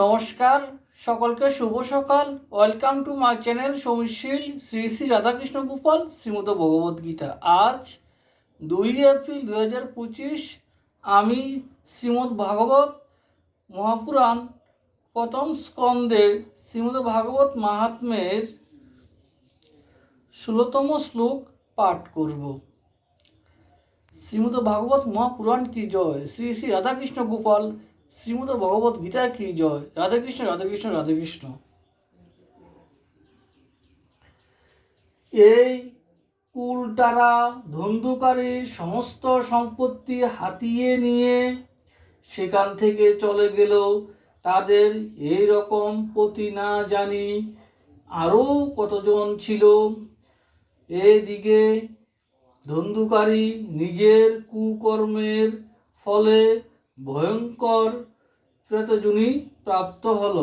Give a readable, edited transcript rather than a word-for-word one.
নমস্কার, সকলকে শুভ সকাল। Welcome to my channel Soumishil Shri Shri Radhakrishna Gopal Shrimad Bhagavadgita. আজ 2 এপ্রিল 2025। আমি শ্রীমদ্ ভাগবত মহাপুরাণ প্রথম স্কন্দের শ্রীমদ্ ভাগবত মাহাত্ম্যের 16তম শ্লোক পাঠ করব। শ্রীমদ্ ভাগবত মহাপুরাণ কি জয়, শ্রী শ্রী রাধাকৃষ্ণ গোপাল শ্রীমদ্ ভগবত গীতা কি জয়। রাধাকৃষ্ণ রাধাকৃষ্ণ রাধাকৃষ্ণ। এই কুলটারা ধন্দুকারীর সমস্ত সম্পত্তি হাতিয়ে নিয়ে সেখান থেকে চলে গেল। তাদের এই রকম পতি না জানি আরও কতজন ছিল। এদিকে ধন্দুকারী নিজের কুকর্মের ফলে ভয়ঙ্কর প্রেতযোনি প্রাপ্ত হল।